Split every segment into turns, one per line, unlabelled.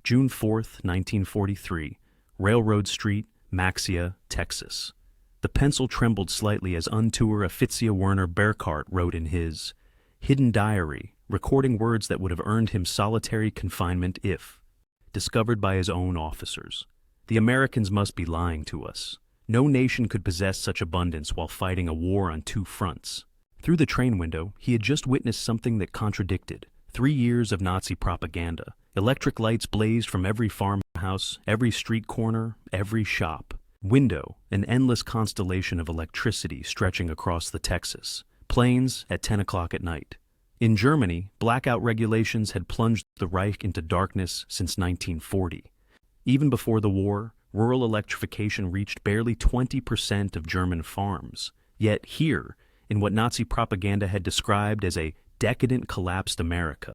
June 4, 1943, Railroad Street, Maxia, Texas. The pencil trembled slightly as untour Afitzia Werner Berkart wrote in his hidden diary, recording words that would have earned him solitary confinement if discovered by his own officers. The Americans must be lying to us. No nation could possess such abundance while fighting a war on two fronts. Through the train window, he had just witnessed something that contradicted 3 years of Nazi propaganda. Electric lights blazed from every farmhouse, every street corner, every shop. Window, an endless constellation of electricity stretching across the Texas. Planes at 10 o'clock at night. In Germany, blackout regulations had plunged the Reich into darkness since 1940. Even before the war, rural electrification reached barely 20% of German farms. Yet here, in what Nazi propaganda had described as a decadent collapsed America,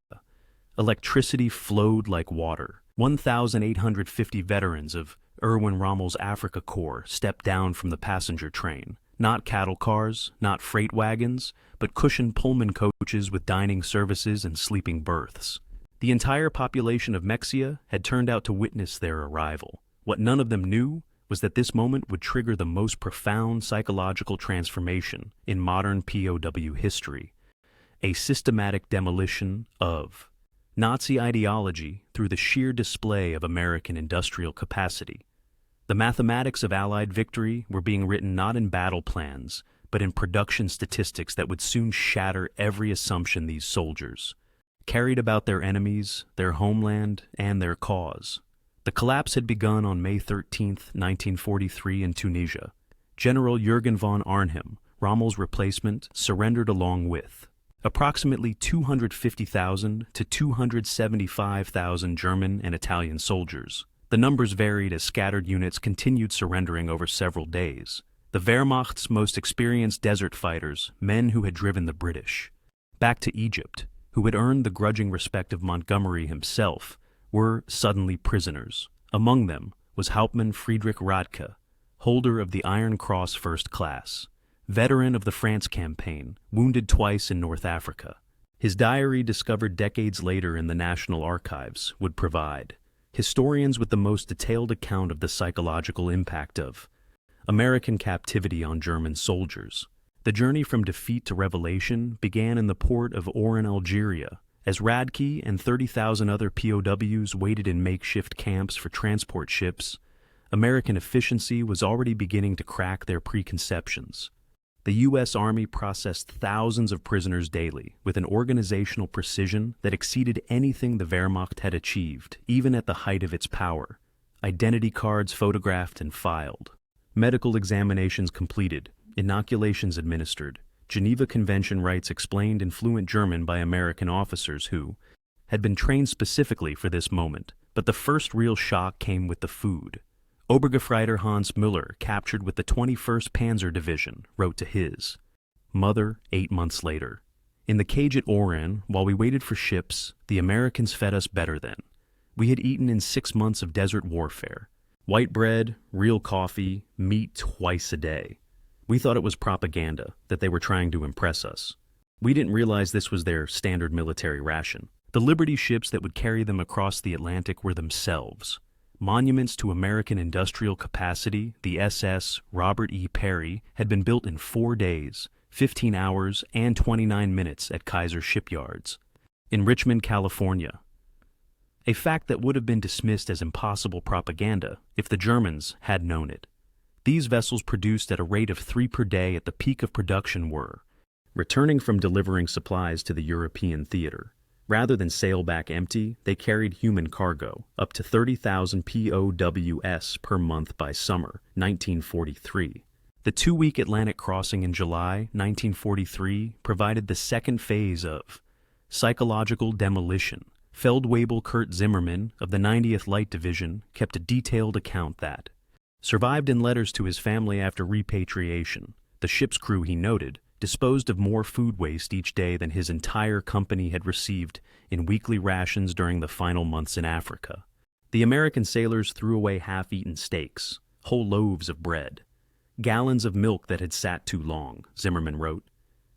electricity flowed like water. 1,850 veterans of Erwin Rommel's Afrika Korps stepped down from the passenger train. Not cattle cars, not freight wagons, but cushioned Pullman coaches with dining services and sleeping berths. The entire population of Mexia had turned out to witness their arrival. What none of them knew was that this moment would trigger the most profound psychological transformation in modern POW history, a systematic demolition of Nazi ideology through the sheer display of American industrial capacity. The mathematics of Allied victory were being written not in battle plans, but in production statistics that would soon shatter every assumption these soldiers carried about their enemies, their homeland, and their cause. The collapse had begun on May 13, 1943 in Tunisia. General Jürgen von Arnhem, Rommel's replacement, surrendered along with approximately 250,000 to 275,000 German and Italian soldiers. The numbers varied as scattered units continued surrendering over several days. The Wehrmacht's most experienced desert fighters, men who had driven the British back to Egypt, who had earned the grudging respect of Montgomery himself, were suddenly prisoners. Among them was Hauptmann Friedrich Radke, holder of the Iron Cross First Class, veteran of the France campaign, wounded twice in North Africa. His diary, discovered decades later in the National Archives, would provide historians with the most detailed account of the psychological impact of American captivity on German soldiers. The journey from defeat to revelation began in the port of Oran, Algeria, as Radke and 30,000 other POWs waited in makeshift camps for transport ships. American efficiency was already beginning to crack their preconceptions. The U.S. Army processed thousands of prisoners daily with an organizational precision that exceeded anything the Wehrmacht had achieved, even at the height of its power. Identity cards photographed and filed. Medical examinations completed. Inoculations administered. Geneva Convention rights explained in fluent German by American officers who had been trained specifically for this moment. But the first real shock came with the food. Obergefreiter Hans Müller, captured with the 21st Panzer Division, wrote to his mother 8 months later, "In the cage at Oran, while we waited for ships, the Americans fed us better then. We had eaten in 6 months of desert warfare. White bread, real coffee, meat twice a day. We thought it was propaganda, that they were trying to impress us. We didn't realize this was their standard military ration. The Liberty ships that would carry them across the Atlantic were themselves monuments to American industrial capacity. The SS Robert E. Perry had been built in 4 days, 15 hours, and 29 minutes at Kaiser shipyards in Richmond, California. A fact that would have been dismissed as impossible propaganda if the Germans had known it. These vessels, produced at a rate of 3 per day at the peak of production, were returning from delivering supplies to the European theater. Rather than sail back empty, they carried human cargo, up to 30,000 POWs per month by summer 1943. The 2-week Atlantic crossing in July 1943 provided the second phase of psychological demolition. Feldwebel Kurt Zimmermann of the 90th Light Division kept a detailed account that survived in letters to his family after repatriation. The ship's crew, he noted, disposed of more food waste each day than his entire company had received in weekly rations during the final months in Africa. The American sailors threw away half-eaten steaks, whole loaves of bread, gallons of milk that had sat too long, Zimmerman wrote.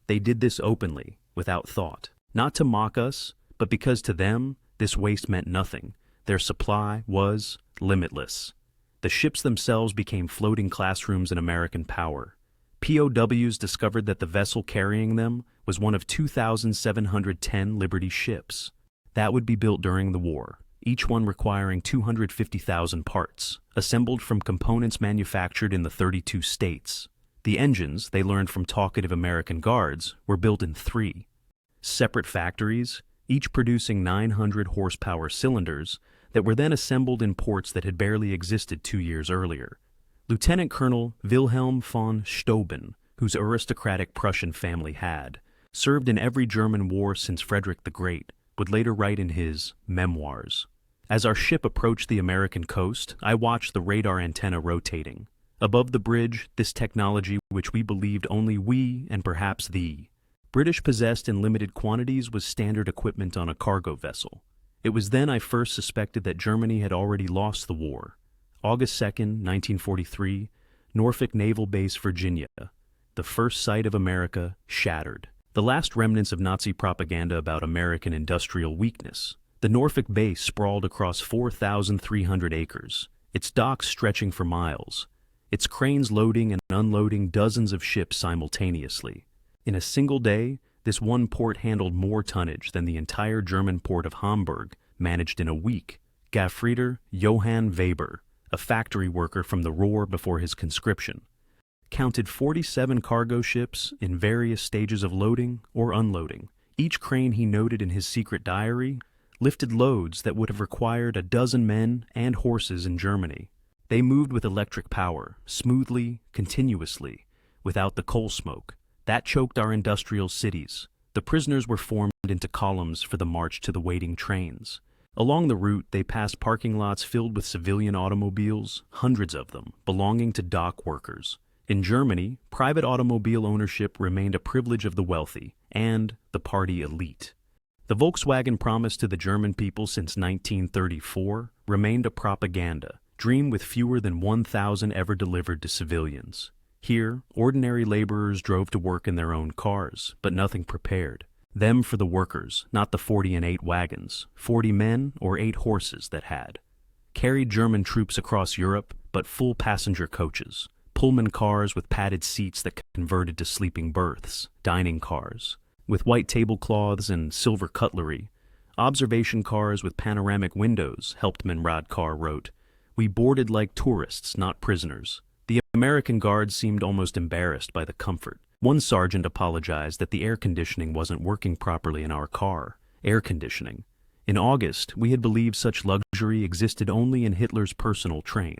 They did this openly, without thought, not to mock us, but because to them this waste meant nothing. their supply was limitless. The ships themselves became floating classrooms in American power. POWs discovered that the vessel carrying them was one of 2,710 Liberty ships. That would be built during the war, each one requiring 250,000 parts, assembled from components manufactured in the 32 states. The engines, they learned from talkative American guards, were built in 3 separate factories, each producing 900 horsepower cylinders that were then assembled in ports that had barely existed 2 years earlier. Lieutenant Colonel Wilhelm von Steuben, whose aristocratic Prussian family had served in every German war since Frederick the Great, would later write in his memoirs, "As our ship approached the American coast, I watched the radar antenna rotating. Above the bridge, this technology, which we believed only we and perhaps the British possessed in limited quantities, was standard equipment on a cargo vessel. It was then I first suspected that Germany had already lost the war." August 2nd, 1943, Norfolk Naval Base, Virginia. The first sight of America shattered. The last remnants of Nazi propaganda about American industrial weakness. The Norfolk base sprawled across 4,300 acres, its docks stretching for miles, its cranes loading and unloading dozens of ships simultaneously. In a single day, this one port handled more tonnage than the entire German port of Hamburg managed in a week. Gaffreiter Johann Weber, a factory worker from the Ruhr before his conscription, counted 47 cargo ships in various stages of loading or unloading. Each crane, he noted in his secret diary, lifted loads that would have required a dozen men and horses in Germany. They moved with electric power, smoothly, continuously, without the coal smoke. That choked our industrial cities. The prisoners were formed into columns for the march to the waiting trains. Along the route, they passed parking lots filled with civilian automobiles, hundreds of them, belonging to dock workers. In Germany, private automobile ownership remained a privilege of the wealthy and the party elite. The Volkswagen promise to the German people since 1934 remained a propaganda dream with fewer than 1,000 ever delivered to civilians. Here, ordinary laborers drove to work in their own cars, but nothing prepared them for the workers, not the 40 and 8 wagons, 40 men or 8 horses that had carried German troops across Europe, but full passenger coaches, Pullman cars with padded seats that converted to sleeping berths, dining cars with white tablecloths and silver cutlery, observation cars with panoramic windows, Hauptmann Radkar wrote. We boarded like tourists, not prisoners. The American guards seemed almost embarrassed by the comfort. One sergeant apologized that the air conditioning wasn't working properly in our car. Air conditioning. In August, we had believed such luxury existed only in Hitler's personal train.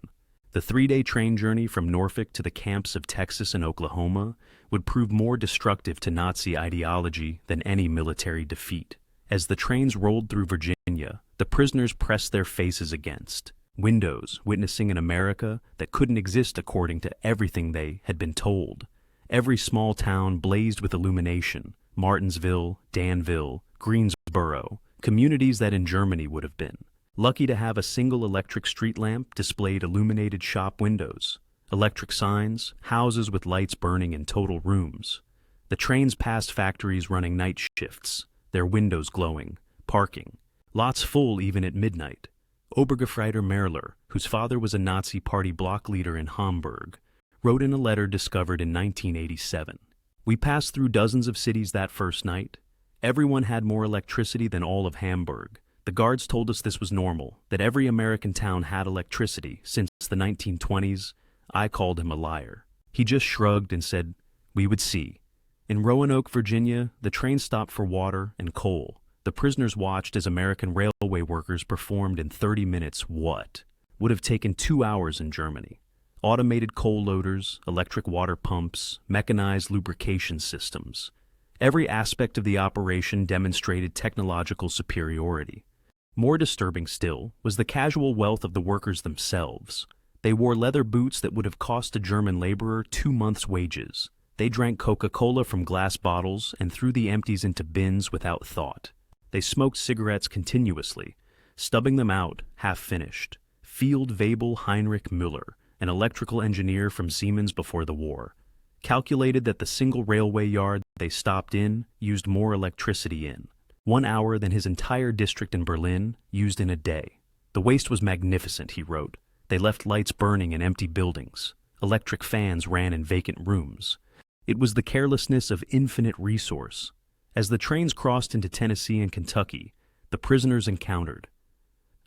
The 3-day train journey from Norfolk to the camps of Texas and Oklahoma would prove more destructive to Nazi ideology than any military defeat. As the trains rolled through Virginia, the prisoners pressed their faces against windows, witnessing an America that couldn't exist according to everything they had been told. Every small town blazed with illumination: Martinsville, Danville, Greensboro, communities that in Germany would have been lucky to have a single electric street lamp displayed illuminated shop windows, electric signs, houses with lights burning in total rooms. The trains passed factories running night shifts, their windows glowing, parking, lots full even at midnight. Obergefreiter Merler, whose father was a Nazi party block leader in Hamburg, wrote in a letter discovered in 1987. We passed through dozens of cities that first night. Everyone had more electricity than all of Hamburg. The guards told us this was normal, that every American town had electricity since the 1920s. I called him a liar. He just shrugged and said, we would see. In Roanoke, Virginia, the train stopped for water and coal. The prisoners watched as American railway workers performed in 30 minutes what would have taken 2 hours in Germany. Automated coal loaders, electric water pumps, mechanized lubrication systems. Every aspect of the operation demonstrated technological superiority. More disturbing still was the casual wealth of the workers themselves. They wore leather boots that would have cost a German laborer 2 months' wages. They drank Coca-Cola from glass bottles and threw the empties into bins without thought. They smoked cigarettes continuously, stubbing them out, half-finished. Field Webel Heinrich Müller, an electrical engineer from Siemens before the war, calculated that the single railway yard they stopped in used more electricity in 1 hour than his entire district in Berlin used in a day. The waste was magnificent, he wrote. They left lights burning in empty buildings. Electric fans ran in vacant rooms. It was the carelessness of infinite resource. As the trains crossed into Tennessee and Kentucky, the prisoners encountered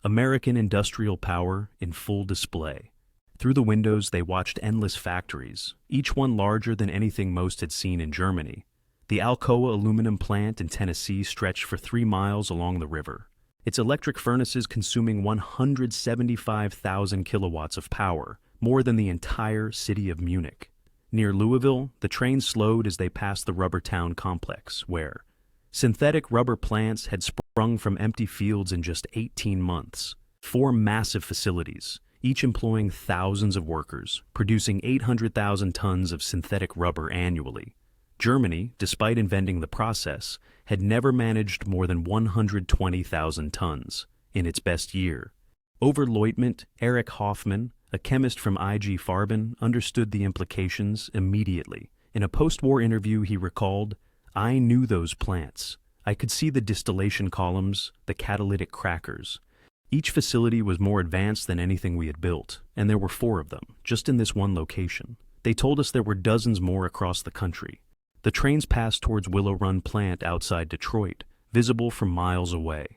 American industrial power in full display. Through the windows they watched endless factories, each one larger than anything most had seen in Germany. The Alcoa aluminum plant in Tennessee stretched for 3 miles along the river, its electric furnaces consuming 175,000 kilowatts of power, more than the entire city of Munich. Near Louisville, the train slowed as they passed the rubber town complex, where synthetic rubber plants had sprung from empty fields in just 18 months. 4 massive facilities, each employing thousands of workers, producing 800,000 tons of synthetic rubber annually. Germany, despite inventing the process, had never managed more than 120,000 tons in its best year. Oberleutnant Erich Hoffmann, a chemist from IG Farben, understood the implications immediately. In a post-war interview he recalled, "I knew those plants. I could see the distillation columns, the catalytic crackers. Each facility was more advanced than anything we had built, and there were 4 of them, just in this one location. They told us there were dozens more across the country." The trains passed towards Willow Run plant outside Detroit, visible from miles away.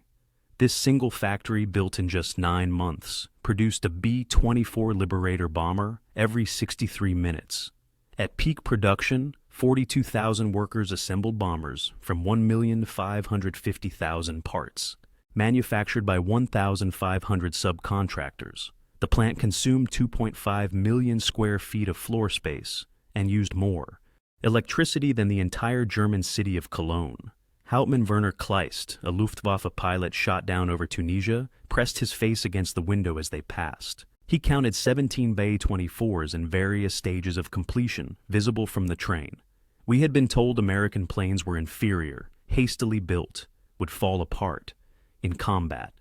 This single factory, built in just 9 months, produced a B-24 Liberator bomber every 63 minutes. At peak production, 42,000 workers assembled bombers from 1,550,000 parts, manufactured by 1,500 subcontractors. The plant consumed 2.5 million square feet of floor space and used more electricity than the entire German city of Cologne. Hauptmann Werner Kleist, a Luftwaffe pilot shot down over Tunisia, pressed his face against the window as they passed. He counted 17 Bay-24s in various stages of completion, visible from the train. We had been told American planes were inferior, hastily built, would fall apart in combat.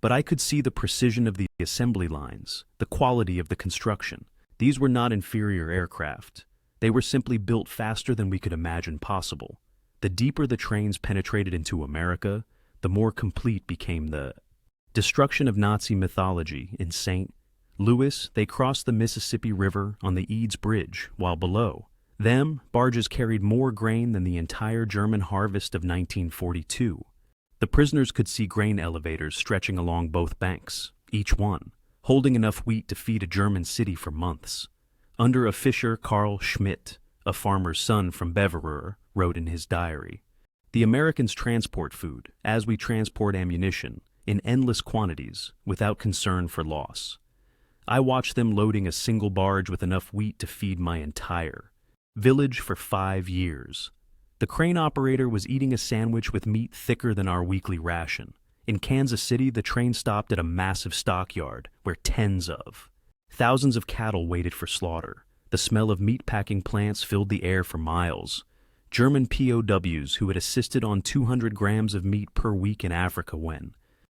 But I could see the precision of the assembly lines, the quality of the construction. These were not inferior aircraft. They were simply built faster than we could imagine possible. The deeper the trains penetrated into America, the more complete became the destruction of Nazi mythology in St. Louis. They crossed the Mississippi River on the Eads Bridge, while below them, barges carried more grain than the entire German harvest of 1942. The prisoners could see grain elevators stretching along both banks, each one holding enough wheat to feed a German city for months. Under a fisher, Carl Schmidt, a farmer's son from Beverer, wrote in his diary, "The Americans transport food, as we transport ammunition, in endless quantities, without concern for loss. I watched them loading a single barge with enough wheat to feed my entire village for 5 years. The crane operator was eating a sandwich with meat thicker than our weekly ration. In Kansas City, the train stopped at a massive stockyard where thousands of cattle waited for slaughter. The smell of meatpacking plants filled the air for miles. German POWs who had assisted on 200 grams of meat per week in Africa when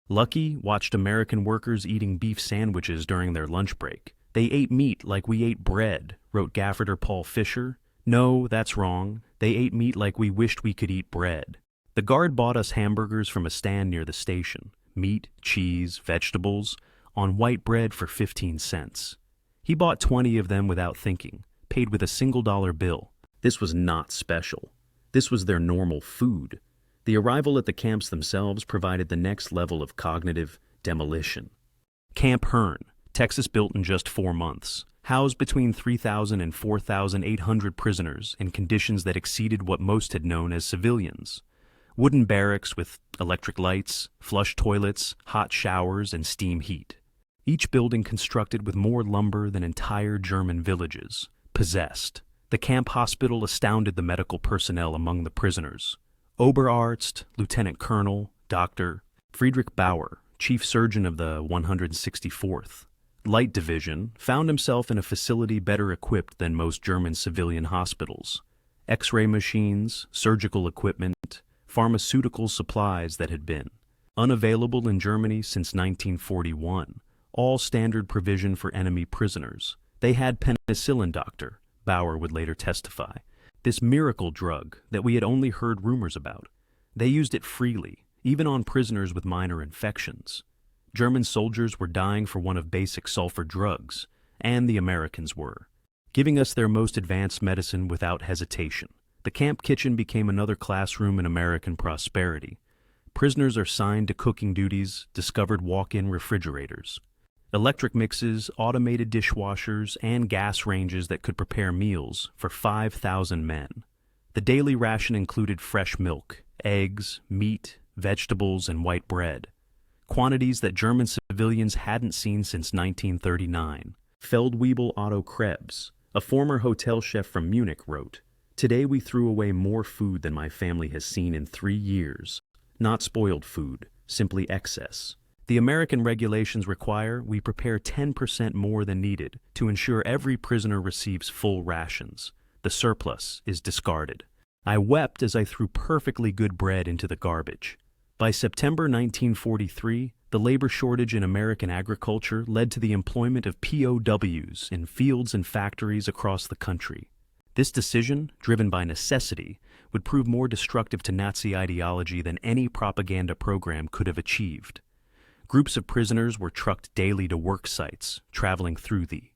lucky watched American workers eating beef sandwiches during their lunch break. They ate meat like we ate bread," wrote Gaffeder Paul Fischer. "No, that's wrong. They ate meat like we wished we could eat bread. The guard bought us hamburgers from a stand near the station, meat, cheese, vegetables, on white bread for 15 cents. He bought 20 of them without thinking, paid with a $1 bill. This was not special. This was their normal food. The arrival at the camps themselves provided the next level of cognitive demolition. Camp Hearn, Texas, built in just 4 months, housed between 3,000 and 4,800 prisoners in conditions that exceeded what most had known as civilians. Wooden barracks with electric lights, flush toilets, hot showers, and steam heat. Each building constructed with more lumber than entire German villages possessed. The camp hospital astounded the medical personnel among the prisoners. Oberarzt, Lieutenant Colonel, Dr. Friedrich Bauer, chief surgeon of the 164th Light Division, found himself in a facility better equipped than most German civilian hospitals. X-ray machines, surgical equipment, pharmaceutical supplies that had been unavailable in Germany since 1941, all standard provision for enemy prisoners. They had penicillin, Dr. Bauer would later testify, this miracle drug that we had only heard rumors about. They used it freely, even on prisoners with minor infections. German soldiers were dying for one of basic sulfur drugs, and the Americans were, giving us their most advanced medicine without hesitation. The camp kitchen became another classroom in American prosperity. Prisoners are signed to cooking duties, discovered walk-in refrigerators, electric mixes, automated dishwashers, and gas ranges that could prepare meals for 5,000 men. The daily ration included fresh milk, eggs, meat, vegetables, and white bread, quantities that German civilians hadn't seen since 1939. Feldwebel Otto Krebs, a former hotel chef from Munich, wrote, "Today we threw away more food than my family has seen in 3 years. Not spoiled food, simply excess. The American regulations require we prepare 10% more than needed to ensure every prisoner receives full rations. The surplus is discarded." I wept as I threw perfectly good bread into the garbage. By September 1943, the labor shortage in American agriculture led to the employment of POWs in fields and factories across the country. This decision, driven by necessity, would prove more destructive to Nazi ideology than any propaganda program could have achieved. Groups of prisoners were trucked daily to work sites, traveling through the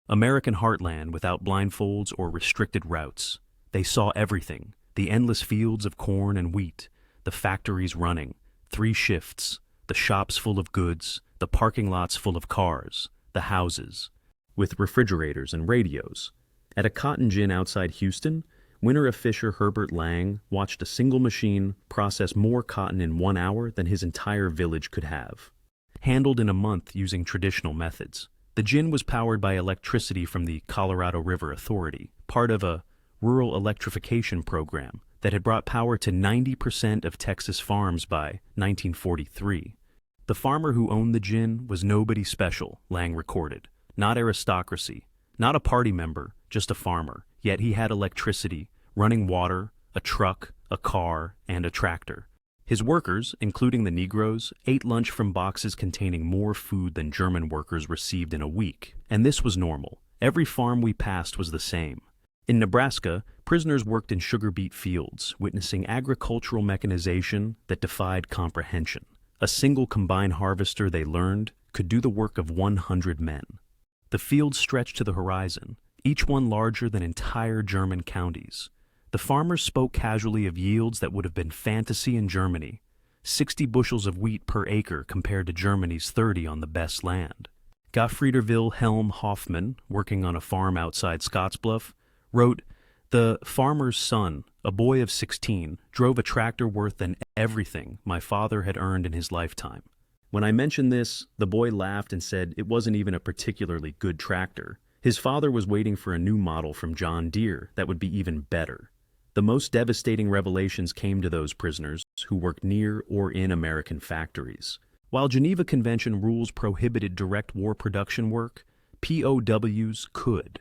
American heartland without blindfolds or restricted routes. They saw everything: the endless fields of corn and wheat, the factories running, 3 shifts, the shops full of goods, the parking lots full of cars, the houses with refrigerators and radios. At a cotton gin outside Houston, winner of Fisher Herbert Lang watched a single machine process more cotton in 1 hour than his entire village could have. Handled in a month using traditional methods. The gin was powered by electricity from the Colorado River Authority, part of a rural electrification program that had brought power to 90% of Texas farms by 1943. The farmer who owned the gin was nobody special, Lang recorded. Not aristocracy, not a party member, just a farmer. Yet he had electricity, running water, a truck, a car, and a tractor. His workers, including the Negroes, ate lunch from boxes containing more food than German workers received in a week, and this was normal. Every farm we passed was the same. In Nebraska, prisoners worked in sugar beet fields, witnessing agricultural mechanization that defied comprehension. A single combine harvester, they learned, could do the work of 100 men. The fields stretched to the horizon, each one larger than entire German counties. The farmers spoke casually of yields that would have been fantasy in Germany, 60 bushels of wheat per acre compared to Germany's 30 on the best land. Gottfrieder Wilhelm Hoffmann, working on a farm outside Scottsbluff, wrote, "The farmer's son, a boy of 16, drove a tractor worth than everything my father had earned in his lifetime. When I mentioned this, the boy laughed and said it wasn't even a particularly good tractor. His father was waiting for a new model from John Deere that would be even better." The most devastating revelations came to those prisoners who worked near or in American factories. While Geneva Convention rules prohibited direct war production work, POWs could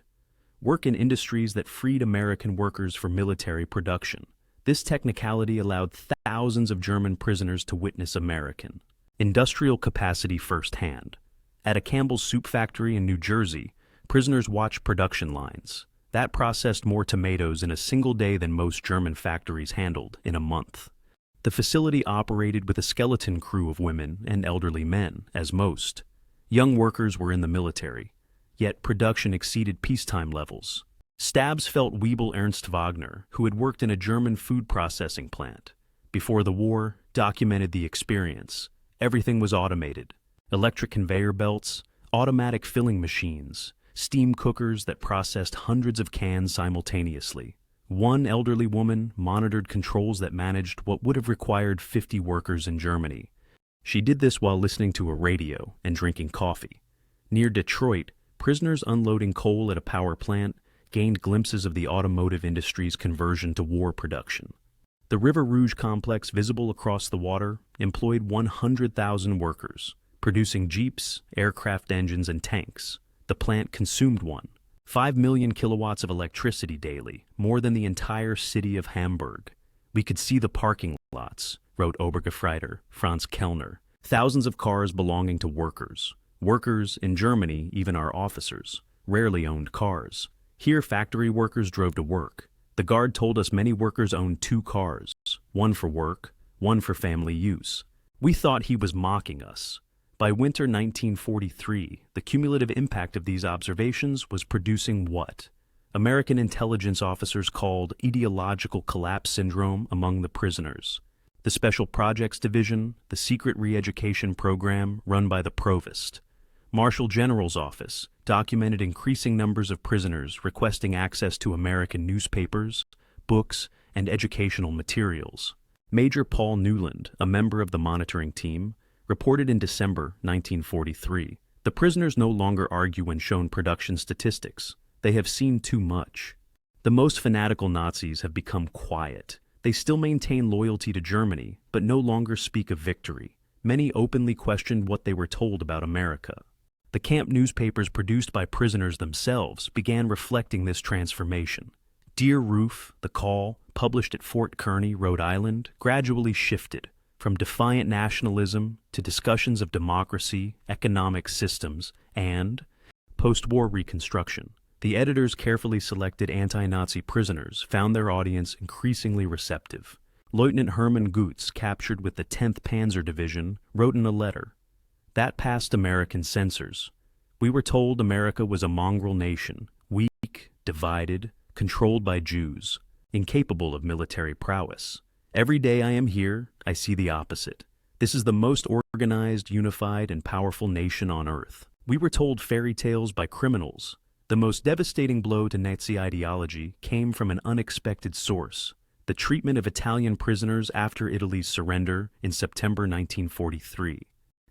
work in industries that freed American workers for military production. This technicality allowed thousands of German prisoners to witness American industrial capacity firsthand. At a Campbell's soup factory in New Jersey, prisoners watched production lines that processed more tomatoes in a single day than most German factories handled in a month. The facility operated with a skeleton crew of women and elderly men, as most. Young workers were in the military, yet production exceeded peacetime levels. Stabs felt Wiebel Ernst Wagner, who had worked in a German food processing plant. Before the war, documented the experience. Everything was automated. Electric conveyor belts, automatic filling machines, steam cookers that processed hundreds of cans simultaneously. One elderly woman monitored controls that managed what would have required 50 workers in Germany. She did this while listening to a radio and drinking coffee. Near Detroit, prisoners unloading coal at a power plant gained glimpses of the automotive industry's conversion to war production. The River Rouge complex, visible across the water, employed 100,000 workers, producing jeeps, aircraft engines, and tanks. The plant consumed 5 million kilowatts of electricity daily, more than the entire city of Hamburg. We could see the parking lots, wrote Obergefreiter Franz Kellner. Thousands of cars belonging to workers. Workers, in Germany, even our officers, rarely owned cars. Here, factory workers drove to work. The guard told us many workers owned 2 cars, one for work, one for family use. We thought he was mocking us. By winter 1943, the cumulative impact of these observations was producing what American intelligence officers called ideological collapse syndrome among the prisoners. The Special Projects Division, the secret re-education program run by the Provost, Marshal General's Office, documented increasing numbers of prisoners requesting access to American newspapers, books, and educational materials. Major Paul Newland, a member of the monitoring team, reported in December 1943, "The prisoners no longer argue when shown production statistics. They have seen too much. The most fanatical Nazis have become quiet. They still maintain loyalty to Germany, but no longer speak of victory. Many openly questioned what they were told about America." The camp newspapers produced by prisoners themselves began reflecting this transformation. Dear Roof, The Call, published at Fort Kearny, Rhode Island, gradually shifted from defiant nationalism to discussions of democracy, economic systems, and post-war reconstruction. The editors carefully selected anti-Nazi prisoners found their audience increasingly receptive. Lieutenant Hermann Gutz, captured with the 10th Panzer Division, wrote in a letter, "That passed American censors. We were told America was a mongrel nation, weak, divided, controlled by Jews, incapable of military prowess. Every day I am here, I see the opposite. This is the most organized, unified, and powerful nation on earth. We were told fairy tales by criminals. The most devastating blow to Nazi ideology came from an unexpected source: the treatment of Italian prisoners after Italy's surrender in September 1943.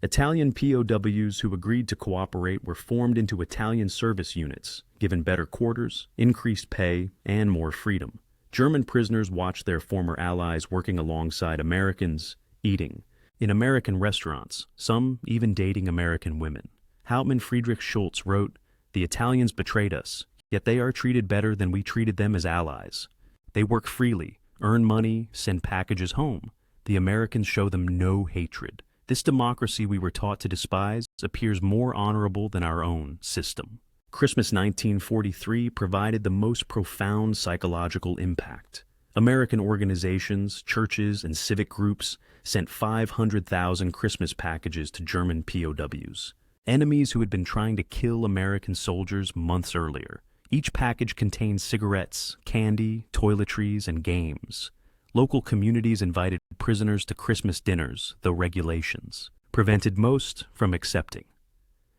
Italian POWs who agreed to cooperate were formed into Italian service units, given better quarters, increased pay, and more freedom. German prisoners watched their former allies working alongside Americans, eating in American restaurants, some even dating American women. Hauptmann Friedrich Schultz wrote, "The Italians betrayed us, yet they are treated better than we treated them as allies. They work freely, earn money, send packages home. The Americans show them no hatred. This democracy we were taught to despise appears more honorable than our own system." Christmas 1943 provided the most profound psychological impact. American organizations, churches, and civic groups sent 500,000 Christmas packages to German POWs, enemies who had been trying to kill American soldiers months earlier. Each package contained cigarettes, candy, toiletries, and games. Local communities invited prisoners to Christmas dinners, though regulations prevented most from accepting.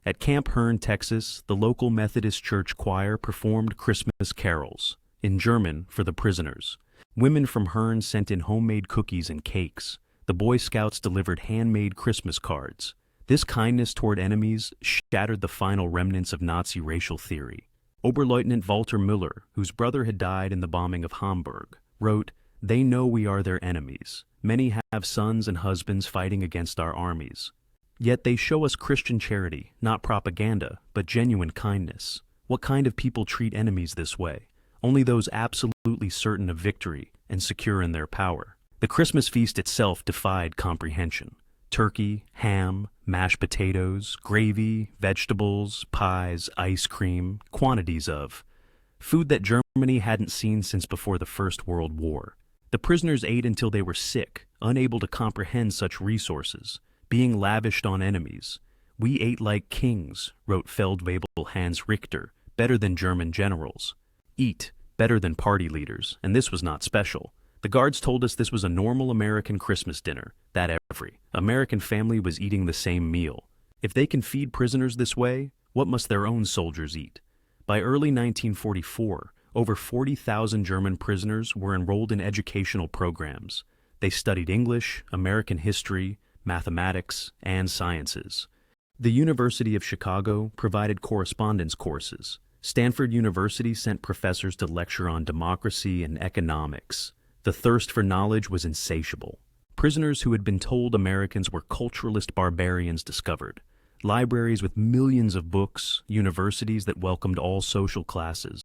At Camp Hearn, Texas, the local Methodist Church choir performed Christmas carols, in German, for the prisoners. Women from Hearn sent in homemade cookies and cakes. The Boy Scouts delivered handmade Christmas cards. This kindness toward enemies shattered the final remnants of Nazi racial theory. Oberleutnant Walter Müller, whose brother had died in the bombing of Hamburg, wrote, "They know we are their enemies. Many have sons and husbands fighting against our armies. Yet they show us Christian charity, not propaganda, but genuine kindness. What kind of people treat enemies this way? Only those absolutely certain of victory and secure in their power." The Christmas feast itself defied comprehension. Turkey, ham, mashed potatoes, gravy, vegetables, pies, ice cream, quantities of food that Germany hadn't seen since before the First World War. The prisoners ate until they were sick, unable to comprehend such resources, being lavished on enemies. "We ate like kings," wrote Feldwebel Hans Richter, "better than German generals. Eat, better than party leaders, and this was not special. The guards told us this was a normal American Christmas dinner, that every American family was eating the same meal. If they can feed prisoners this way, what must their own soldiers eat?" By early 1944, over 40,000 German prisoners were enrolled in educational programs. They studied English, American history, mathematics, and sciences. The University of Chicago provided correspondence courses. Stanford University sent professors to lecture on democracy and economics. The thirst for knowledge was insatiable. Prisoners who had been told Americans were culturalist barbarians discovered libraries with millions of books, universities that welcomed all social classes,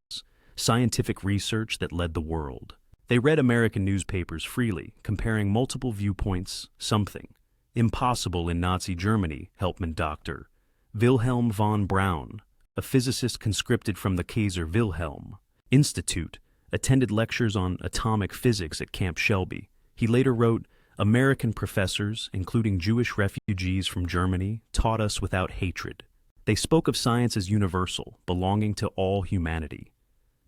scientific research that led the world. They read American newspapers freely, comparing multiple viewpoints, something impossible in Nazi Germany, Helpman Dr. Wilhelm von Braun, a physicist conscripted from the Kaiser Wilhelm Institute, attended lectures on atomic physics at Camp Shelby. He later wrote, American professors, including Jewish refugees from Germany, taught us without hatred. They spoke of science as universal, belonging to all humanity.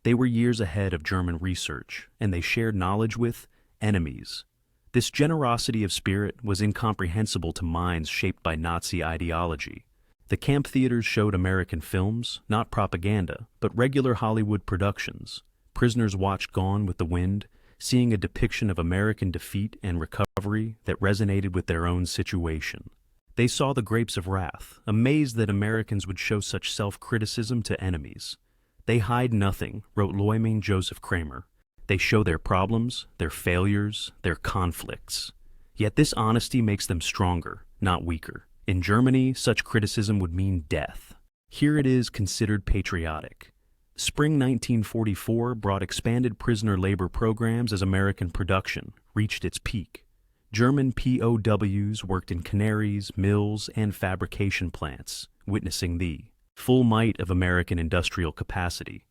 They were years ahead of German research, and they shared knowledge with enemies. This generosity of spirit was incomprehensible to minds shaped by Nazi ideology. The camp theaters showed American films, not propaganda, but regular Hollywood productions. Prisoners watched Gone with the Wind, seeing a depiction of American defeat and recovery that resonated with their own situation. They saw The Grapes of Wrath, amazed that Americans would show such self-criticism to enemies. They hide nothing, wrote Loymain Joseph Kramer. They show their problems, their failures, their conflicts. Yet this honesty makes them stronger, not weaker. In Germany, such criticism would mean death. Here it is considered patriotic. Spring 1944 brought expanded prisoner labor programs as American production reached its peak. German POWs worked in canneries, mills, and fabrication plants, witnessing the full might of American industrial capacity.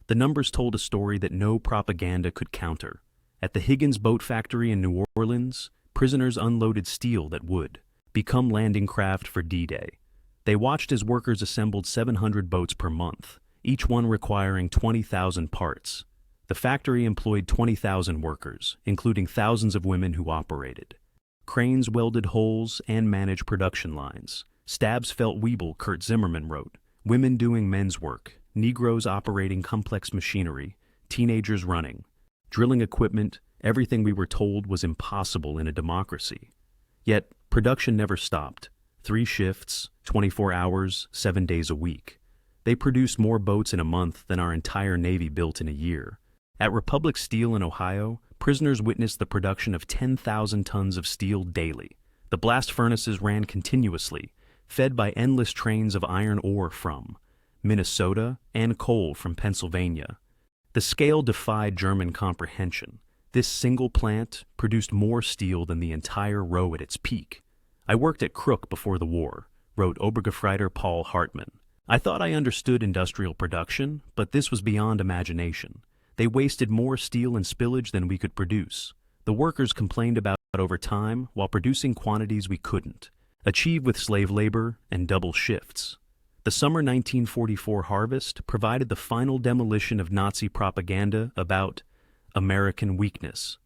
The numbers told a story that no propaganda could counter. At the Higgins Boat Factory in New Orleans, prisoners unloaded steel that would become landing craft for D-Day. They watched as workers assembled 700 boats per month, each one requiring 20,000 parts. The factory employed 20,000 workers, including thousands of women who operated. Cranes welded holes and managed production lines. Stabs felt Weeble, Kurt Zimmerman wrote. Women doing men's work, Negroes operating complex machinery, teenagers running. Drilling equipment, everything we were told was impossible in a democracy. Yet, production never stopped. 3 shifts, 24 hours, 7 days a week. They produced more boats in a month than our entire Navy built in a year. At Republic Steel in Ohio, prisoners witnessed the production of 10,000 tons of steel daily. The blast furnaces ran continuously, fed by endless trains of iron ore from Minnesota and coal from Pennsylvania. The scale defied German comprehension. This single plant produced more steel than the entire row at its peak. I worked at Crook before the war, wrote Obergefreiter Paul Hartmann. I thought I understood industrial production, but this was beyond imagination. They wasted more steel and spillage than we could produce. The workers complained about overtime while producing quantities we couldn't, achieve with slave labor and double shifts. The summer 1944 harvest provided the final demolition of Nazi propaganda about American weakness.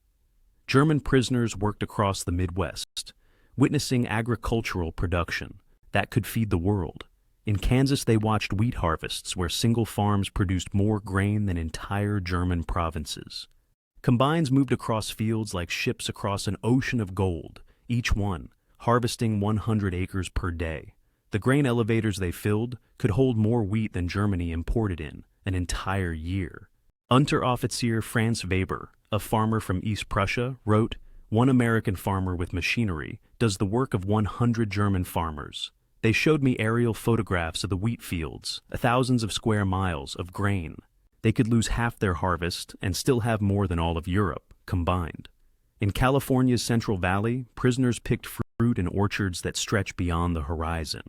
German prisoners worked across the Midwest, witnessing agricultural production that could feed the world. In Kansas, they watched wheat harvests where single farms produced more grain than entire German provinces. Combines moved across fields like ships across an ocean of gold, each one harvesting 100 acres per day. The grain elevators they filled could hold more wheat than Germany imported in an entire year. Unteroffizier Franz Weber, a farmer from East Prussia, wrote, "One American farmer with machinery does the work of 100 German farmers." They showed me aerial photographs of the wheat fields, thousands of square miles of grain. They could lose half their harvest and still have more than all of Europe combined. In California's Central Valley, prisoners picked fruit in orchards that stretch beyond the horizon.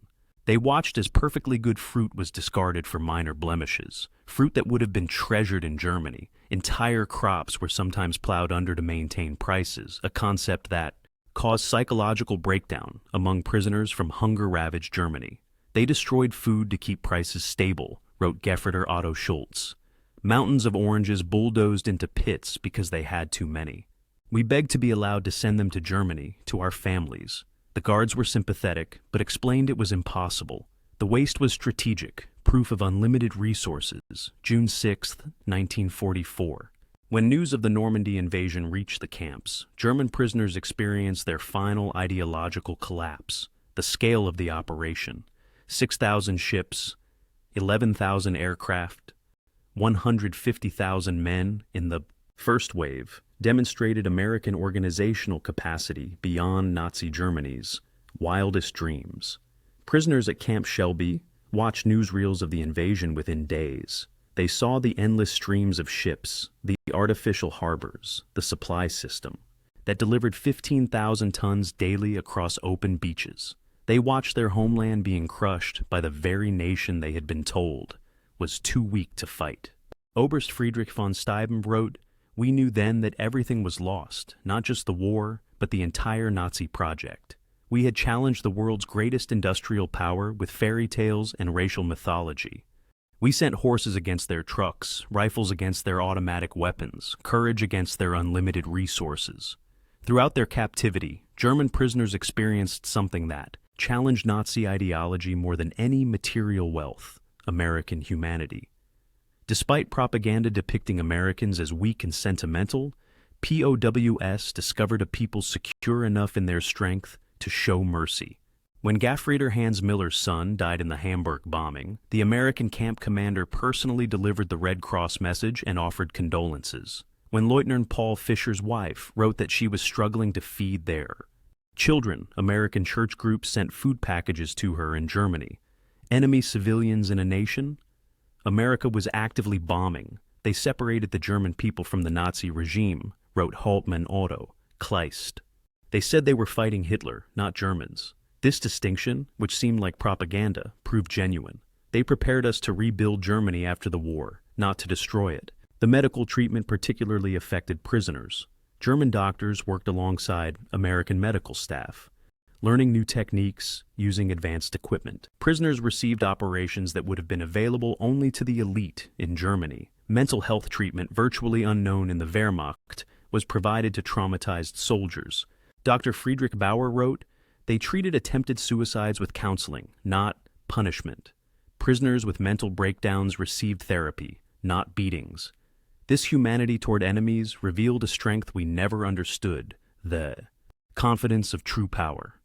They watched as perfectly good fruit was discarded for minor blemishes, fruit that would have been treasured in Germany. Entire crops were sometimes plowed under to maintain prices, a concept that caused psychological breakdown among prisoners from hunger-ravaged Germany. They destroyed food to keep prices stable, wrote Gefreiter Otto Schultz. Mountains of oranges bulldozed into pits because they had too many. We begged to be allowed to send them to Germany, to our families. The guards were sympathetic, but explained it was impossible. The waste was strategic, proof of unlimited resources. June 6, 1944. When news of the Normandy invasion reached the camps, German prisoners experienced their final ideological collapse. The scale of the operation: 6,000 ships, 11,000 aircraft, 150,000 men in the first wave demonstrated American organizational capacity beyond Nazi Germany's wildest dreams. Prisoners at Camp Shelby watched newsreels of the invasion within days. They saw the endless streams of ships, the artificial harbors, the supply system that delivered 15,000 tons daily across open beaches. They watched their homeland being crushed by the very nation they had been told was too weak to fight. Oberst Friedrich von Steuben wrote, "We knew then that everything was lost, not just the war, but the entire Nazi project. We had challenged the world's greatest industrial power with fairy tales and racial mythology. We sent horses against their trucks, rifles against their automatic weapons, courage against their unlimited resources. Throughout their captivity, German prisoners experienced something that challenged Nazi ideology more than any material wealth: American humanity. Despite propaganda depicting Americans as weak and sentimental, POWs discovered a people secure enough in their strength to show mercy. When Gaffreiter Hans Miller's son died in the Hamburg bombing, the American camp commander personally delivered the Red Cross message and offered condolences. When Lieutenant Paul Fischer's wife wrote that she was struggling to feed their children, American church groups sent food packages to her in Germany. Enemy civilians in a nation? America was actively bombing. They separated the German people from the Nazi regime, wrote Hauptmann Otto Kleist. They said they were fighting Hitler, not Germans. This distinction, which seemed like propaganda, proved genuine. They prepared us to rebuild Germany after the war, not to destroy it. The medical treatment particularly affected prisoners. German doctors worked alongside American medical staff, learning new techniques, using advanced equipment. Prisoners received operations that would have been available only to the elite in Germany. Mental health treatment, virtually unknown in the Wehrmacht, was provided to traumatized soldiers. Dr. Friedrich Bauer wrote, "They treated attempted suicides with counseling, not punishment. Prisoners with mental breakdowns received therapy, not beatings. This humanity toward enemies revealed a strength we never understood, the confidence of true power."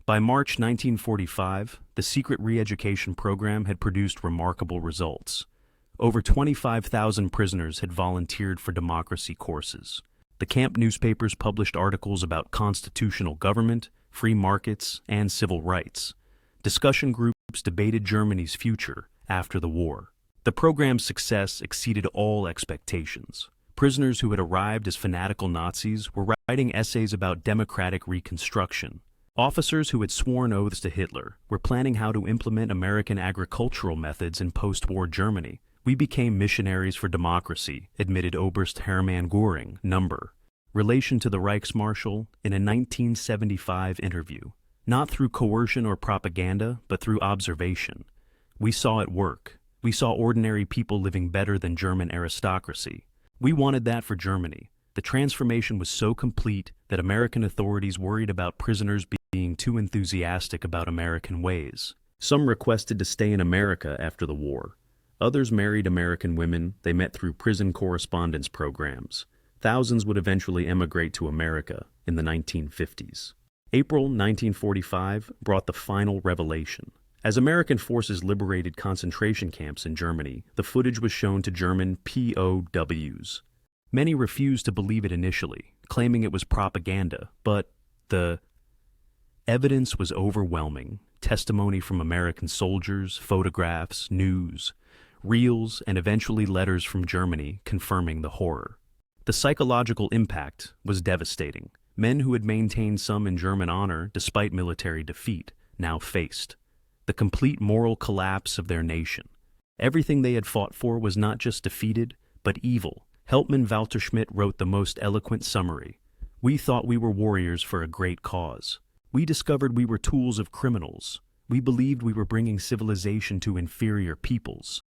By March 1945, the secret re-education program had produced remarkable results. Over 25,000 prisoners had volunteered for democracy courses. The camp newspapers published articles about constitutional government, free markets, and civil rights. Discussion groups debated Germany's future after the war. The program's success exceeded all expectations. Prisoners who had arrived as fanatical Nazis were writing essays about democratic reconstruction. Officers who had sworn oaths to Hitler were planning how to implement American agricultural methods in post-war Germany. "We became missionaries for democracy," admitted Oberst Hermann Göring, relation to the Reichsmarshal, in a 1975 interview. "Not through coercion or propaganda, but through observation. We saw it work. We saw ordinary people living better than German aristocracy. We wanted that for Germany." The transformation was so complete that American authorities worried about prisoners being too enthusiastic about American ways. Some requested to stay in America after the war. Others married American women they met through prison correspondence programs. Thousands would eventually emigrate to America in the 1950s. April 1945 brought the final revelation. As American forces liberated concentration camps in Germany, the footage was shown to German POWs. Many refused to believe it initially, claiming it was propaganda, but the evidence was overwhelming. Testimony from American soldiers, photographs, news, reels, and eventually letters from Germany confirming the horror. The psychological impact was devastating. Men who had maintained some in German honor despite military defeat now faced the complete moral collapse of their nation. Everything they had fought for was not just defeated, but evil. Hauptmann Walter Schmidt wrote the most eloquent summary. "We thought we were warriors for a great cause. We discovered we were tools of criminals. We believed we were bringing civilization to inferior peoples.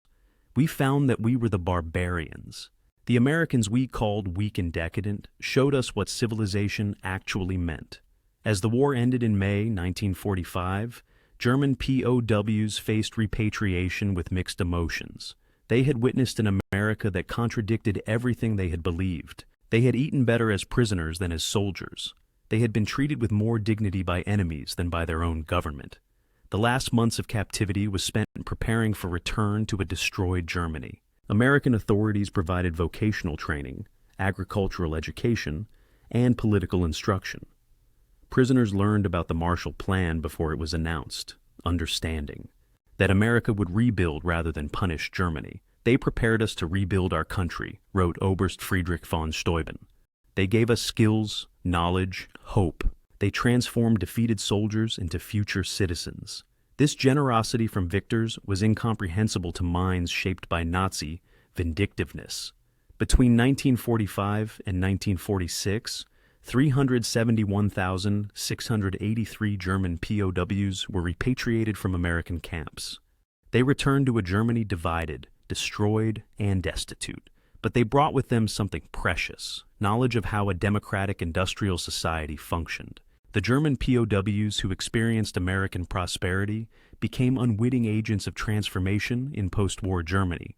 We found that we were the barbarians. The Americans we called weak and decadent showed us what civilization actually meant." As the war ended in May 1945, German POWs faced repatriation with mixed emotions. They had witnessed an America that contradicted everything they had believed. They had eaten better as prisoners than as soldiers. They had been treated with more dignity by enemies than by their own government. The last months of captivity was spent preparing for return to a destroyed Germany. American authorities provided vocational training, agricultural education, and political instruction. Prisoners learned about the Marshall Plan before it was announced, understanding that America would rebuild rather than punish Germany. "They prepared us to rebuild our country," wrote Oberst Friedrich von Steuben. "They gave us skills, knowledge, hope. They transformed defeated soldiers into future citizens." This generosity from victors was incomprehensible to minds shaped by Nazi vindictiveness. Between 1945 and 1946, 371,683 German POWs were repatriated from American camps. They returned to a Germany divided, destroyed, and destitute. But they brought with them something precious, knowledge of how a democratic industrial society functioned. The German POWs who experienced American prosperity became unwitting agents of transformation in post-war Germany.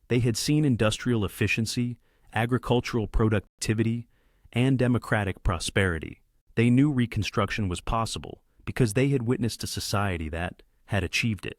They had seen industrial efficiency, agricultural productivity, and democratic prosperity. They knew Reconstruction was possible because they had witnessed a society that had achieved it.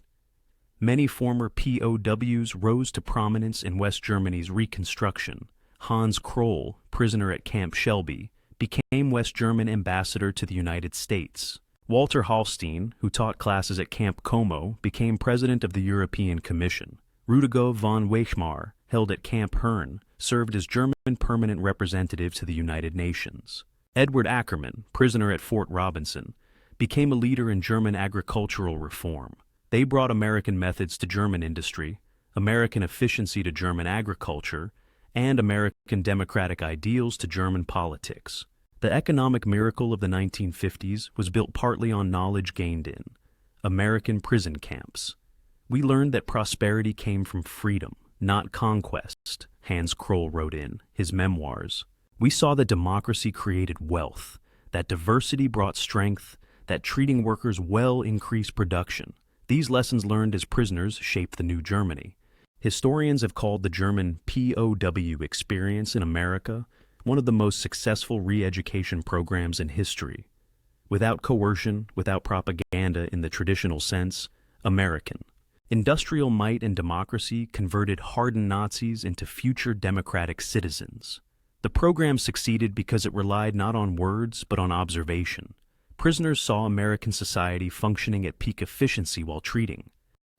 Many former POWs rose to prominence in West Germany's Reconstruction. Hans Kroll, prisoner at Camp Shelby, became West German ambassador to the United States. Walter Hallstein, who taught classes at Camp Como, became president of the European Commission. Rüdiger von Weimar, held at Camp Herne, served as German permanent representative to the United Nations. Edward Ackerman, prisoner at Fort Robinson, became a leader in German agricultural reform. They brought American methods to German industry, American efficiency to German agriculture, and American democratic ideals to German politics. The economic miracle of the 1950s was built partly on knowledge gained in American prison camps. We learned that prosperity came from freedom, not conquest, Hans Kroll wrote in his memoirs. We saw that democracy created wealth, that diversity brought strength, that treating workers well increased production. These lessons learned as prisoners shaped the new Germany. Historians have called the German POW experience in America one of the most successful re-education programs in history. Without coercion, without propaganda in the traditional sense, American. Industrial might and democracy converted hardened Nazis into future democratic citizens. The program succeeded because it relied not on words but on observation. Prisoners saw American society functioning at peak efficiency while treating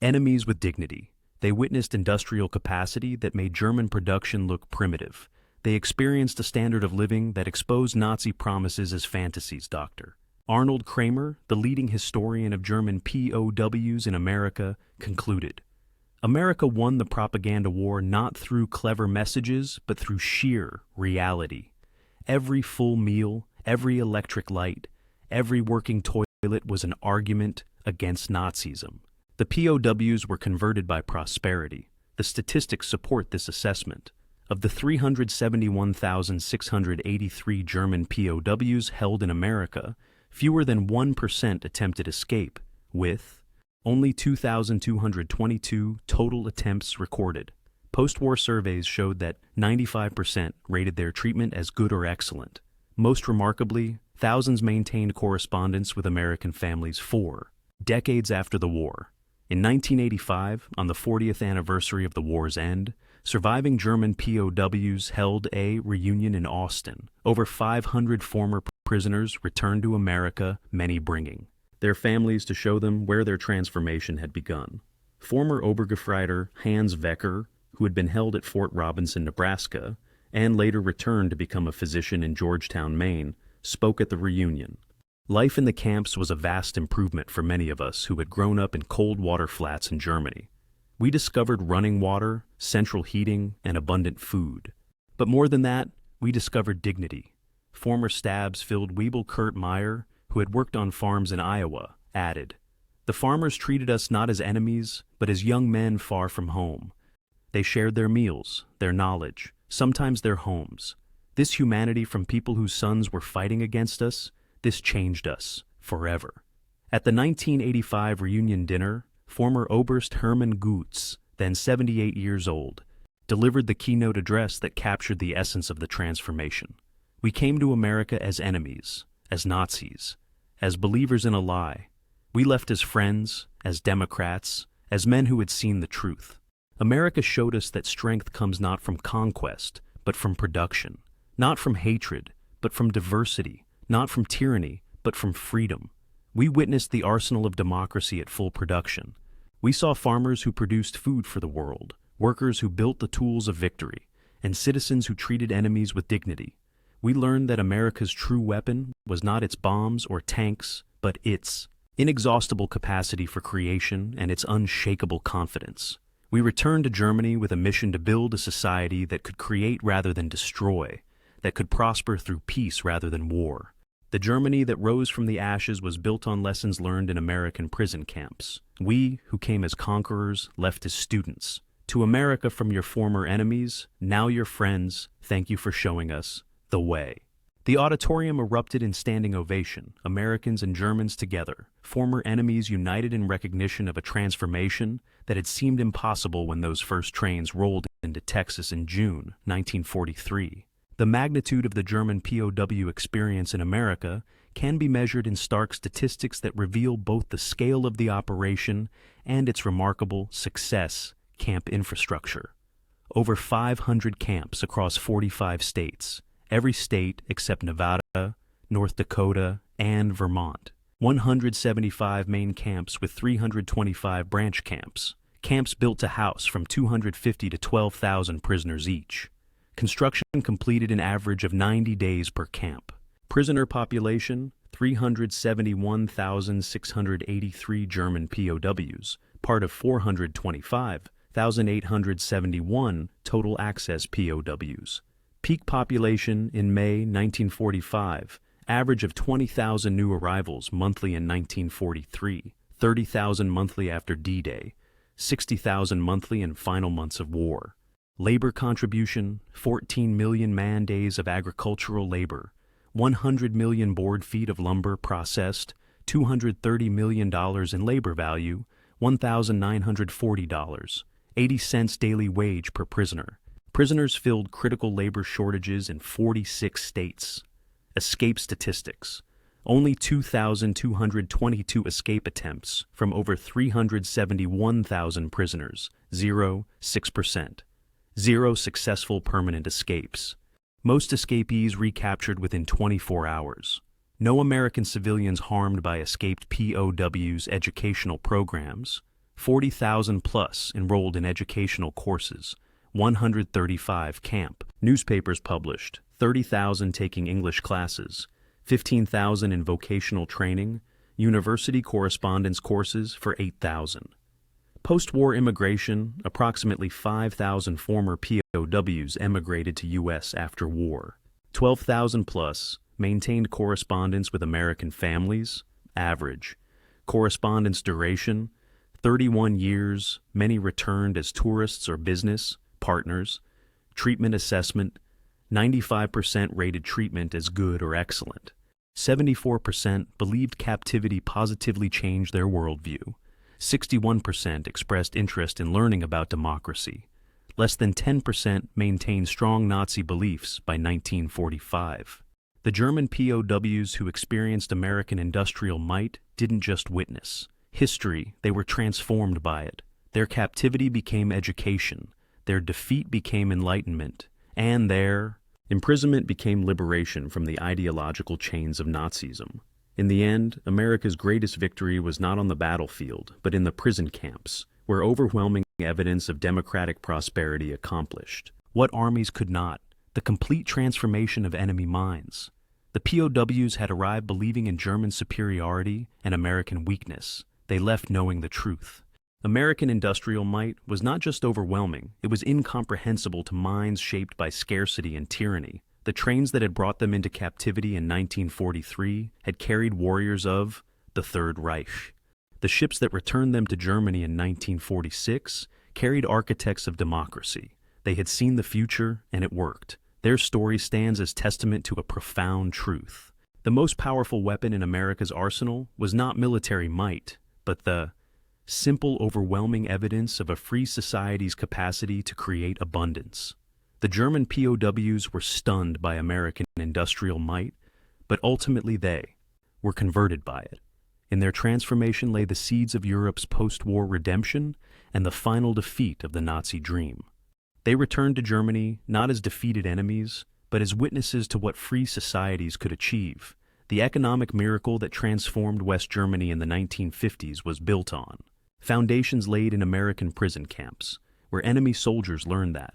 enemies with dignity. They witnessed industrial capacity that made German production look primitive. They experienced a standard of living that exposed Nazi promises as fantasies. Dr. Arnold Kramer, the leading historian of German POWs in America, concluded, America won the propaganda war not through clever messages, but through sheer reality. Every full meal, every electric light, every working toilet was an argument against Nazism. The POWs were converted by prosperity. The statistics support this assessment. Of the 371,683 German POWs held in America, fewer than 1% attempted escape, with only 2,222 total attempts recorded. Post-war surveys showed that 95% rated their treatment as good or excellent. Most remarkably, thousands maintained correspondence with American families 4 decades after the war. In 1985, on the 40th anniversary of the war's end, surviving German POWs held a reunion in Austin. Over 500 former prisoners returned to America, many bringing their families to show them where their transformation had begun. Former Obergefreiter Hans Wecker, who had been held at Fort Robinson, Nebraska, and later returned to become a physician in Georgetown, Maine, spoke at the reunion. Life in the camps was a vast improvement for many of us who had grown up in cold water flats in Germany. We discovered running water, central heating, and abundant food. But more than that, we discovered dignity. Former stabs filled Wiebel Kurt Meyer, who had worked on farms in Iowa, added, "The farmers treated us not as enemies, but as young men far from home. They shared their meals, their knowledge, sometimes their homes. This humanity from people whose sons were fighting against us, this changed us forever." At the 1985 reunion dinner, former Oberst Hermann Gutz, then 78 years old, delivered the keynote address that captured the essence of the transformation. We came to America as enemies, as Nazis, as believers in a lie. We left as friends, as Democrats, as men who had seen the truth. America showed us that strength comes not from conquest, but from production, not from hatred, but from diversity, not from tyranny, but from freedom. We witnessed the arsenal of democracy at full production. We saw farmers who produced food for the world, workers who built the tools of victory, and citizens who treated enemies with dignity. We learned that America's true weapon was not its bombs or tanks, but its inexhaustible capacity for creation and its unshakable confidence. We returned to Germany with a mission to build a society that could create rather than destroy, that could prosper through peace rather than war. The Germany that rose from the ashes was built on lessons learned in American prison camps. We, who came as conquerors, left as students. To America from your former enemies, now your friends, thank you for showing us the way. The auditorium erupted in standing ovation, Americans and Germans together, former enemies united in recognition of a transformation that had seemed impossible when those first trains rolled into Texas in June 1943. The magnitude of the German POW experience in America can be measured in stark statistics that reveal both the scale of the operation and its remarkable success camp infrastructure. Over 500 camps across 45 states, every state except Nevada, North Dakota, and Vermont. 175 main camps with 325 branch camps. Camps built to house from 250 to 12,000 prisoners each. Construction completed an average of 90 days per camp. Prisoner population, 371,683 German POWs, part of 425,871 total access POWs. Peak population in May 1945, average of 20,000 new arrivals monthly in 1943, 30,000 monthly after D-Day, 60,000 monthly in final months of war. Labor contribution, 14 million man-days of agricultural labor, 100 million board feet of lumber processed, $230 million in labor value, $1,940, 80 cents daily wage per prisoner. Prisoners filled critical labor shortages in 46 states. Escape statistics. Only 2,222 escape attempts from over 371,000 prisoners, 6%. 0 successful permanent escapes. Most escapees recaptured within 24 hours. No American civilians harmed by escaped POWs' educational programs. 40,000 plus enrolled in educational courses. 135 camp. Newspapers published. 30,000 taking English classes. 15,000 in vocational training. University correspondence courses for 8,000. Post-war immigration, approximately 5,000 former POWs emigrated to U.S. after war. 12,000 plus maintained correspondence with American families, average. Correspondence duration, 31 years, many returned as tourists or business partners. Treatment assessment, 95% rated treatment as good or excellent. 74% believed captivity positively changed their worldview. 61% expressed interest in learning about democracy. Less than 10% maintained strong Nazi beliefs by 1945. The German POWs who experienced American industrial might didn't just witness history, they were transformed by it. Their captivity became education, their defeat became enlightenment, and their imprisonment became liberation from the ideological chains of Nazism. In the end, America's greatest victory was not on the battlefield, but in the prison camps, where overwhelming evidence of democratic prosperity accomplished what armies could not: the complete transformation of enemy minds. The POWs had arrived believing in German superiority and American weakness. They left knowing the truth. American industrial might was not just overwhelming, it was incomprehensible to minds shaped by scarcity and tyranny. The trains that had brought them into captivity in 1943 had carried warriors of the Third Reich. The ships that returned them to Germany in 1946 carried architects of democracy. They had seen the future, and it worked. Their story stands as testament to a profound truth. The most powerful weapon in America's arsenal was not military might, but the simple, overwhelming evidence of a free society's capacity to create abundance. The German POWs were stunned by American industrial might, but ultimately they were converted by it. In their transformation lay the seeds of Europe's post-war redemption and the final defeat of the Nazi dream. They returned to Germany not as defeated enemies, but as witnesses to what free societies could achieve. The economic miracle that transformed West Germany in the 1950s was built on foundations laid in American prison camps, where enemy soldiers learned that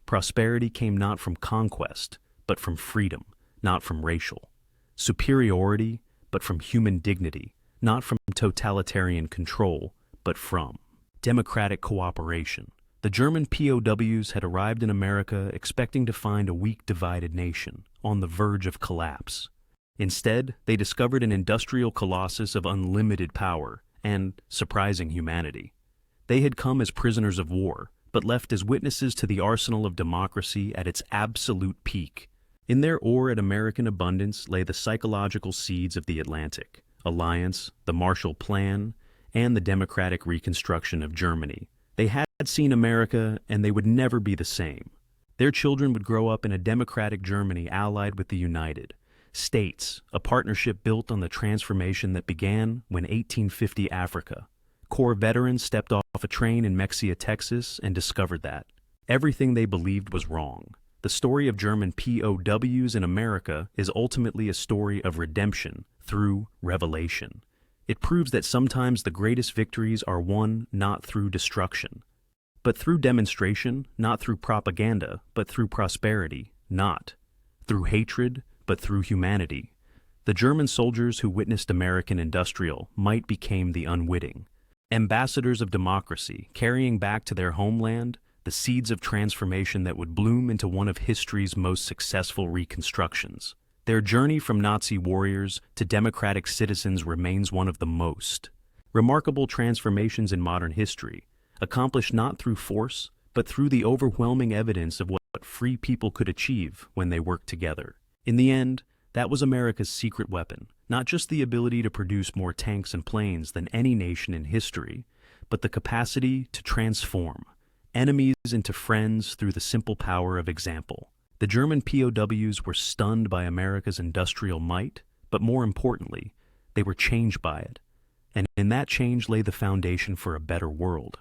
prosperity came not from conquest, but from freedom, not from racial superiority, but from human dignity, not from totalitarian control, but from democratic cooperation. The German POWs had arrived in America expecting to find a weak, divided nation, on the verge of collapse. Instead, they discovered an industrial colossus of unlimited power and surprising humanity. They had come as prisoners of war, but left as witnesses to the arsenal of democracy at its absolute peak. In their ore at American abundance lay the psychological seeds of the Atlantic Alliance, the Marshall Plan, and the democratic reconstruction of Germany. They had seen America, and they would never be the same. Their children would grow up in a democratic Germany allied with the United States, a partnership built on the transformation that began when 1850 Africa. Corps veterans stepped off a train in Mexia, Texas, and discovered that everything they believed was wrong. The story of German POWs in America is ultimately a story of redemption through revelation. It proves that sometimes the greatest victories are won not through destruction, but through demonstration, not through propaganda, but through prosperity, not through hatred, but through humanity. The German soldiers who witnessed American industrial might became the unwitting ambassadors of democracy, carrying back to their homeland the seeds of transformation that would bloom into one of history's most successful reconstructions. Their journey from Nazi warriors to democratic citizens remains one of the most remarkable transformations in modern history, accomplished not through force, but through the overwhelming evidence of what free people could achieve when they worked together. In the end, that was America's secret weapon, not just the ability to produce more tanks and planes than any nation in history, but the capacity to transform enemies into friends through the simple power of example. The German POWs were stunned by America's industrial might, but more importantly, they were changed by it. And in that change lay the foundation for a better world.